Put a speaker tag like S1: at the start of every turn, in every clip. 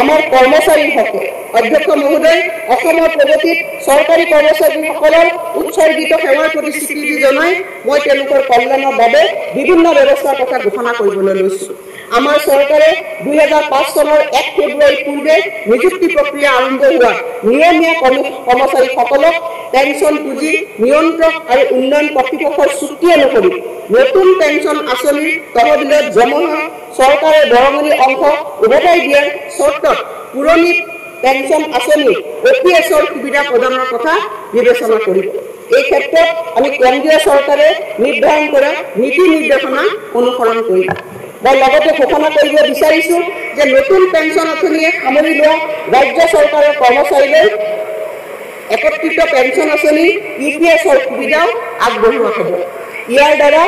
S1: আমাৰ কৰ্মচাৰীসকল অধ্যক্ষ মহোদয় অসমৰ প্ৰগতিত চৰকাৰী কৰ্মচাৰীসকলৰ উৎসৰ্গিত সেৱাৰ প্ৰতি স্বীকৃতি জনাই মই তেওঁলোকৰ কল্যাণৰ বাবে বিভিন্ন ব্যৱস্থাৰ কথা ঘোষণা কৰিবলৈ লৈছোঁ। আমাৰ চৰকাৰে 2005 চনৰ 1 ফেব্ৰুৱাৰী পূৰ্বে নিযুক্তি প্ৰক্ৰিয়া আৰম্ভ হোৱা নিয়মীয়া কৰ্মচাৰীসকলক পেঞ্চন পুঁজি নিয়ন্ত্ৰক আৰু উন্নয়ন কৰ্তৃপক্ষৰ চুক্তি অনুসৰি নতুন পেঞ্চন আঁচনিৰ তহবিলত জমা চৰকাৰে বৰঙণি অংশ উভতাই দিয়াৰ চৰ্তত পুৰণি পেঞ্চন আঁচনি OPS-ৰ সুবিধা প্ৰদানৰ কথা বিবেচনা কৰিব। এই ক্ষেত্ৰত আমি কেন্দ্ৰীয় চৰকাৰে নিৰ্ধাৰণ কৰা নীতি নিৰ্দেশনা অনুসৰণ কৰিম। মই লগতে ঘোষণা কৰিব বিচাৰিছোঁ যে নতুন পেঞ্চন আঁচনিয়ে সামৰি লোৱা ৰাজ্য চৰকাৰৰ কৰ্মচাৰীলৈ একত্ৰিত পেঞ্চন আঁচনি UPS-ৰ সুবিধাও আগবঢ়োৱা হ'ব। ইয়াৰ দ্বাৰা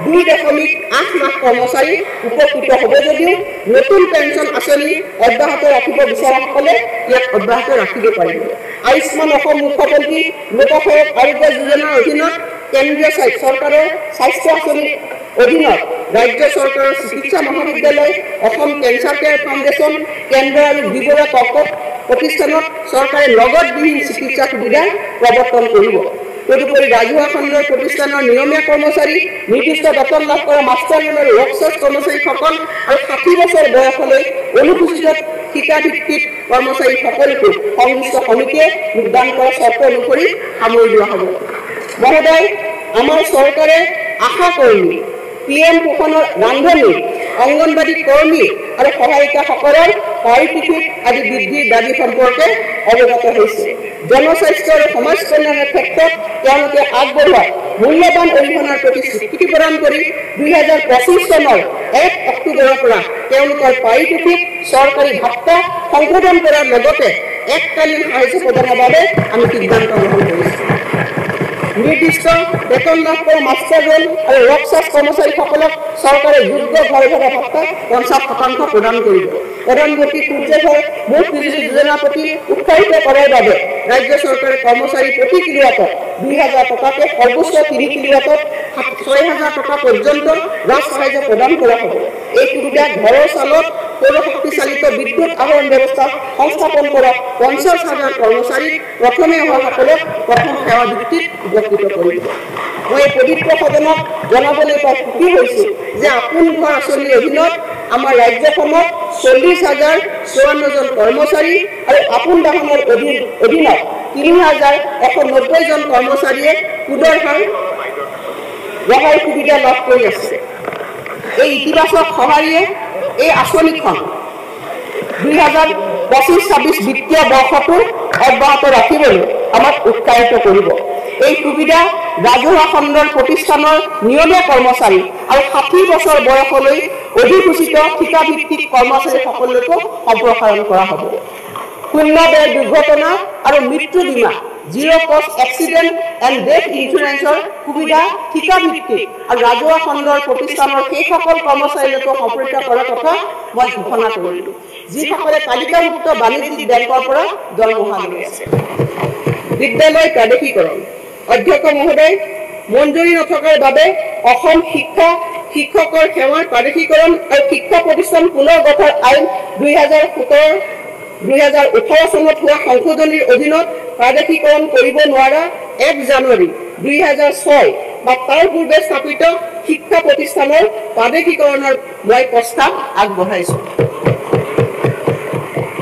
S1: 2.8 লাখ কৰ্মচাৰী উপকৃত হ'ব যদিও নতুন পেঞ্চন আঁচনি অব্যাহত ৰাখিব বিচৰাসকলে ইয়াক অব্যাহত ৰাখিব পাৰিব। আয়ুষ্মান অসম মুখ্যমন্ত্ৰী লোকসেৱক আৰোগ্য যোজনাৰ অধীনত কেন্দ্ৰীয় চৰকাৰৰ স্বাস্থ্য আঁচনিৰ অধীনত ৰাজ্য চৰকাৰৰ চিকিৎসা মহাবিদ্যালয়, অসম কেঞ্চাৰ কেয়াৰ ফাউণ্ডেশ্যন, কেন্দ্ৰ আৰু বিবৰা কৰ্কট প্ৰতিষ্ঠানত চৰকাৰে নগদবিহীন চিকিৎসা সুবিধা প্ৰৱৰ্তন কৰিব। তদুপৰি ৰাজহুৱা খণ্ডৰ প্ৰতিষ্ঠানৰ নিয়মীয়া কৰ্মচাৰী, নিৰ্দিষ্ট বেতন লাভ কৰা মাষ্টাৰ আৰু ৱৰ্কছপ কৰ্মচাৰীসকল আৰু 60 বছৰ বয়সলৈ অনুসূচিত ঠিকাভিত্তিক কৰ্মচাৰীসকলকো সংশ্লিষ্ট সমিতিয়ে যোগদান কৰা চৰ্ত অনুসৰি সামৰি লোৱা হ'ব। মহোদয়, আমাৰ চৰকাৰে আশা কৰ্মী, PM পোষণৰ ৰান্ধনী, অংগনবাড়ী কৰ্মী আৰু সহায়িকাসকলৰ পাৰিশ্ৰমিক আদি বৃদ্ধিৰ দাবী সম্পৰ্কে অৱগত হৈছে। জনস্বাস্থ্য আৰু সমাজ কল্যাণৰ ক্ষেত্ৰত তেওঁলোকে আগবঢ়োৱা মূল্যৱান অৰিহণাৰ প্ৰতি স্বীকৃতি প্ৰদান কৰি 2025 চনৰ 1 অক্টোবৰৰ পৰা তেওঁলোকৰ পাৰিশ্ৰমিক চৰকাৰী ভাত্তা সংশোধন কৰাৰ লগতে এককালীন সাহায্য প্ৰদানৰ বাবে আমি সিদ্ধান্ত গ্ৰহণ কৰিছোঁ। নিৰ্দিষ্ট বেতন লাভ কৰা মাষ্টাৰ ৰোল আৰু ৱৰ্কছপ কৰ্মচাৰীসকলক চৰকাৰে যোগ্য ঘৰ ভৰা ভাত্তা 50% প্ৰদান কৰিব। প্ৰধানমন্ত্ৰী সূৰ্য ঘৰ মুঠ বিজুলী যোজনাৰ প্ৰতি উৎসাহিত কৰাৰ বাবে ৰাজ্য চৰকাৰে কৰ্মচাৰী প্ৰতি কিলোৱাটত 2,000 টকাকৈ সৰ্বোচ্চ 3 কিলোৱাটত 6,000 টকা পৰ্যন্ত ৰাজ সাহায্য প্ৰদান কৰা হ'ব। এই সুবিধা ঘৰৰ চালত সৌৰশক্তি চালিত বিদ্যুৎ আহৰণ ব্যৱস্থা সংস্থাপন কৰা 50,000 কৰ্মচাৰীক প্ৰথমে অহাসকলক প্ৰথম সেৱা ভিত্তিত উপকৃত কৰিব। মই এই পবিত্ৰ সদনক জনাবলৈ পাই সুখী হৈছোঁ যে আপোন ঘৰ আঁচনিৰ অধীনত আমাৰ ৰাজ্যখনত 40,054 জন কৰ্মচাৰী আৰু আপোন বাহনৰ অধীনত 3,190 জন কৰ্মচাৰীয়ে সুদৰ হাৰ ৰেহাই সুবিধা লাভ কৰি আছে। এই ইতিবাচক সঁহাৰিয়ে এই আঁচনিখন 2025-26 বিত্তীয় বৰ্ষটো অব্যাহত ৰাখিবলৈ আমাক উৎসাহিত কৰিব। এই সুবিধা ৰাজহুৱা খণ্ডৰ প্ৰতিষ্ঠানৰ নিয়মীয়া কৰ্মচাৰী আৰু 60 বছৰ বয়সলৈ অধিসূচিত ঠিকাভিত্তিক কৰ্মচাৰীসকলকো সম্প্ৰসাৰণ কৰা হ'ব। শূন্য ব্যয় দুৰ্ঘটনা আৰু মৃত্যু বীমা জিৰ' কষ্ট এক্সিডেণ্ট এণ্ড ডেথ ইঞ্চুৰেঞ্চৰ সুবিধা ঠিকাভিত্তিক আৰু ৰাজহুৱা খণ্ডৰ প্ৰতিষ্ঠানৰ সেইসকল কৰ্মচাৰীলৈকে সম্প্ৰসাৰিত কৰাৰ কথা মই ঘোষণা কৰিলোঁ, যিসকলে তালিকাভুক্ত বাণিজ্যিক বেংকৰ পৰা দৰমহা লৈ আছে। বিদ্যালয় প্ৰাদেশিকৰণ অধ্যক্ষ মহোদয়, মঞ্জুৰি নথকাৰ বাবে অসম শিক্ষকৰ সেৱাৰ প্ৰাদেশিকৰণ আৰু শিক্ষা প্ৰতিষ্ঠান পুনৰ গঠন আইন 2018 চনত হোৱা সংশোধনীৰ অধীনত প্ৰাদেশিকৰণ কৰিব নোৱাৰা 1 জানুৱাৰী 2006 বা তাৰ পূৰ্বে স্থাপিত শিক্ষা প্ৰতিষ্ঠানৰ প্ৰাদেশিকৰণৰ মই প্ৰস্তাৱ আগবঢ়াইছোঁ।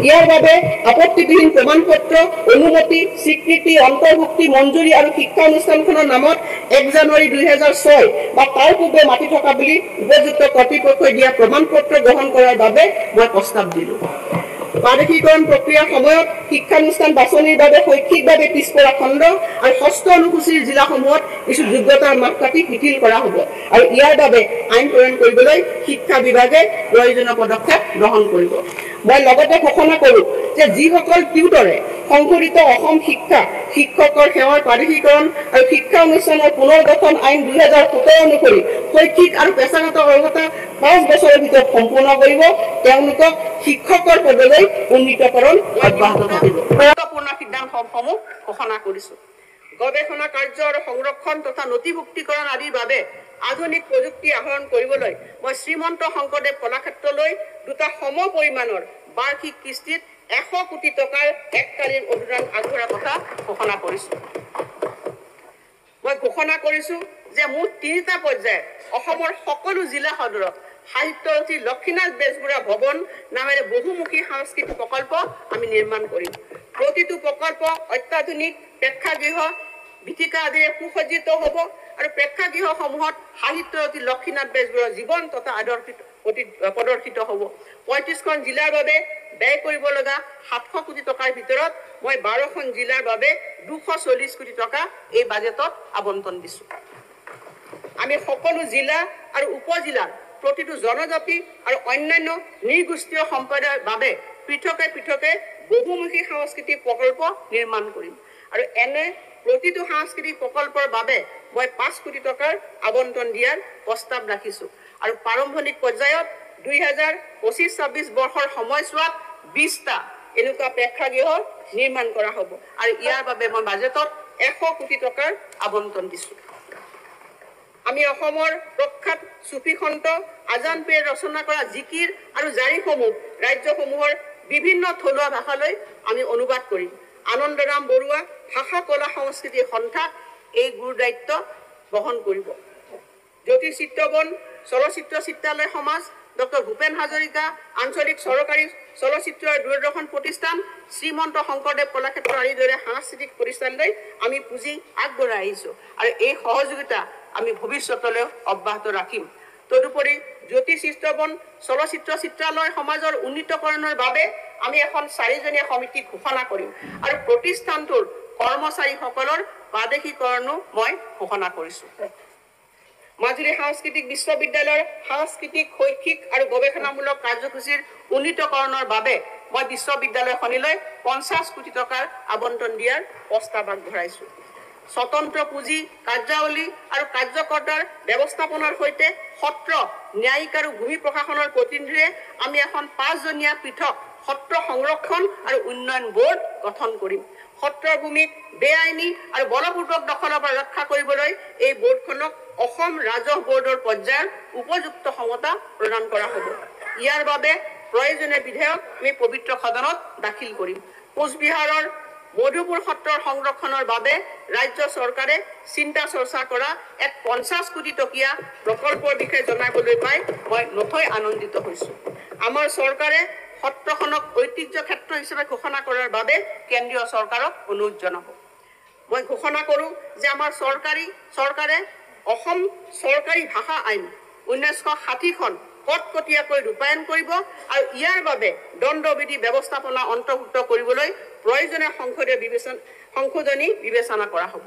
S1: ইয়াৰ বাবে আপত্তিবিহীন প্ৰমাণপত্ৰ, অনুমতি, স্বীকৃতি, অন্তৰ্ভুক্তি, মঞ্জুৰি আৰু শিক্ষা অনুষ্ঠানখনৰ নামত 1 জানুৱাৰী 2006 বা তাৰ পূৰ্বে মাতি থকা বুলি উপযুক্ত কৰ্তৃপক্ষই দিয়া প্ৰমাণপত্ৰ গ্ৰহণ কৰাৰ বাবে মই প্ৰস্তাৱ দিলোঁ। প্ৰাদেশিকৰণ প্ৰক্ৰিয়াৰ সময়ত শিক্ষানুষ্ঠান বাছনিৰ বাবে শৈক্ষিকভাৱে পিছপৰা খণ্ড আৰু 6ষ্ঠ অনুসূচীৰ জিলাসমূহত কিছু যোগ্যতাৰ মাপকাঠি শিথিল কৰা হ'ব আৰু ইয়াৰ বাবে আইন প্ৰণয়ন কৰিবলৈ শিক্ষা বিভাগে প্ৰয়োজনীয় পদক্ষেপ গ্ৰহণ কৰিব। মই লগতে ঘোষণা কৰোঁ যে যিসকল টিউটৰে সংশোধিত অসম শিক্ষকৰ সেৱাৰ প্ৰাদেশিকৰণ আৰু শিক্ষা অনুষ্ঠানৰ পুনৰ গঠন আইন 2017 অনুসৰি শৈক্ষিক আৰু পেছাগত অৰ্হতা 5 বছৰৰ ভিতৰত সম্পূৰ্ণ কৰিব, তেওঁলোকক শিক্ষকৰ পদলৈ উন্নীতকৰণ অব্যাহত থাকিব। গুৰুত্বপূৰ্ণ সিদ্ধান্তসমূহ ঘোষণা কৰিছোঁ। গৱেষণা কাৰ্য আৰু সংৰক্ষণ তথা নথিভুক্তিকৰণ আদিৰ বাবে আধুনিক প্ৰযুক্তি আহৰণ কৰিবলৈ মই শ্ৰীমন্ত শংকৰদেৱ কলাক্ষেত্ৰলৈ 2টা সম পৰিমাণৰ বাৰ্ষিক কিস্তিত 100 কোটি টকাৰ এককালীন অনুদান আগবঢ়োৱাৰ কথা ঘোষণা কৰিছোঁ। মই ঘোষণা কৰিছোঁ যে মুঠ 3টা পৰ্যায়ত অসমৰ সকলো জিলা সদৰত সাহিত্যৰথী লক্ষ্মীনাথ বেজবৰুৱা ভৱন নামেৰে বহুমুখী সাংস্কৃতিক প্ৰকল্প আমি নিৰ্মাণ কৰিম। প্ৰতিটো প্ৰকল্প অত্যাধুনিক প্ৰেক্ষাগৃহ ভীতিকা আদিৰে সুসজ্জিত হ'ব আৰু প্ৰেক্ষাগৃহসমূহত সাহিত্যৰথী লক্ষ্মীনাথ বেজবৰুৱাৰ জীৱন তথা প্ৰদৰ্শিত হ'ব। 35খন জিলাৰ বাবে ব্যয় কৰিব লগা 700 কোটি টকাৰ ভিতৰত মই 12খন জিলাৰ বাবে 240 কোটি টকা এই বাজেটত আবণ্টন দিছোঁ। আমি সকলো জিলা আৰু উপজিলাৰ প্ৰতিটো জনজাতি আৰু অন্যান্য নৃগোষ্ঠীয় সম্প্ৰদায়ৰ বাবে পৃথকে পৃথকে বহুমুখী সাংস্কৃতিক প্ৰকল্প নিৰ্মাণ কৰিম আৰু এনে প্ৰতিটো সাংস্কৃতিক প্ৰকল্পৰ বাবে মই 5 কোটি টকাৰ আবণ্টন দিয়াৰ প্ৰস্তাৱ ৰাখিছোঁ আৰু প্ৰাৰম্ভিক পৰ্যায়ত 2025-26 বৰ্ষৰ সময়ছোৱাত 20টা এনেকুৱা প্ৰেক্ষাগৃহ নিৰ্মাণ কৰা হ'ব আৰু ইয়াৰ বাবে মই বাজেটত 100 কোটি টকাৰ আবণ্টন দিছোঁ। আমি অসমৰ প্ৰখ্যাত চুফী সন্ত আজান পীৰে ৰচনা কৰা জিকিৰ আৰু জাৰিসমূহ ৰাজ্যসমূহৰ বিভিন্ন থলুৱা ভাষালৈ আমি অনুবাদ কৰিম। আনন্দৰাম বৰুৱা ভাষা কলা সংস্কৃতি সন্থাক এই গুৰু দায়িত্ব বহন কৰিব। জ্যোতি চিত্ৰবন চলচ্চিত্ৰ চিত্ৰালয় সমাজ, ডক্টৰ ভূপেন হাজৰিকা আঞ্চলিক চৰকাৰী চলচ্চিত্ৰ আৰু দূৰদৰ্শন প্ৰতিষ্ঠান, শ্ৰীমন্ত শংকৰদেৱ কলাক্ষেত্ৰ আদিৰ দৰে সাংস্কৃতিক প্ৰতিষ্ঠানলৈ আমি পুঁজি আগবঢ়াই আহিছোঁ আৰু এই সহযোগিতা আমি ভৱিষ্যতলৈ অব্যাহত ৰাখিম। তদুপৰি জ্যোতি চিত্ৰবন চলচ্চিত্ৰ চিত্ৰালয় সমাজৰ উন্নীতকৰণৰ বাবে আমি এখন 4জনীয়া সমিতি ঘোষণা কৰিম আৰু প্ৰতিষ্ঠানটোৰ কৰ্মচাৰীসকলৰ প্ৰাদেশিকৰণো মই ঘোষণা কৰিছোঁ। মাজুলী সাংস্কৃতিক বিশ্ববিদ্যালয়ৰ সাংস্কৃতিক শৈক্ষিক আৰু গৱেষণামূলক কাৰ্যসূচীৰ উন্নীতকৰণৰ বাবে মই বিশ্ববিদ্যালয়খনলৈ 50 কোটি টকাৰ আবণ্টন দিয়াৰ প্ৰস্তাৱ আগবঢ়াইছোঁ। স্বতন্ত্ৰ পুঁজি কাৰ্যাৱলী আৰু কাৰ্যকৰ্তাৰ ব্যৱস্থাপনাৰ সৈতে সত্ৰ ন্যায়িক আৰু ভূমি প্ৰশাসনৰ প্ৰতিনিধিৰে আমি এখন 5জনীয়া পৃথক সত্ৰ সংৰক্ষণ আৰু উন্নয়ন বোৰ্ড গঠন কৰিম। সত্ৰৰ ভূমিক বেআইনী আৰু বলপূৰ্বক দখলৰ পৰা ৰক্ষা কৰিবলৈ এই বোৰ্ডখনক অসম ৰাজহ বোৰ্ডৰ পৰ্যায়ৰ উপযুক্ত ক্ষমতা প্ৰদান কৰা হ'ব। ইয়াৰ বাবে প্ৰয়োজনীয় বিধেয়ক আমি পবিত্ৰ সদনত দাখিল কৰিম। কোচবিহাৰৰ মধুপুৰ সত্ৰৰ সংৰক্ষণৰ বাবে ৰাজ্য চৰকাৰে চিন্তা চৰ্চা কৰা এক 50 কোটি টকীয়া প্ৰকল্পৰ বিষয়ে জনাবলৈ পাই মই নথৈ আনন্দিত হৈছোঁ। আমাৰ চৰকাৰে সত্ৰখনক ঐতিহ্য ক্ষেত্ৰ হিচাপে ঘোষণা কৰাৰ বাবে কেন্দ্ৰীয় চৰকাৰক অনুৰোধ জনাব। মই ঘোষণা কৰোঁ যে আমাৰ চৰকাৰে অসম চৰকাৰী ভাষা আইন 1960খন কটকটীয়াকৈ ৰূপায়ণ কৰিব আৰু ইয়াৰ বাবে দণ্ডবিধি ব্যৱস্থাপনা অন্তৰ্ভুক্ত কৰিবলৈ প্ৰয়োজনীয় সংশোধনী বিবেচনা কৰা হ'ব।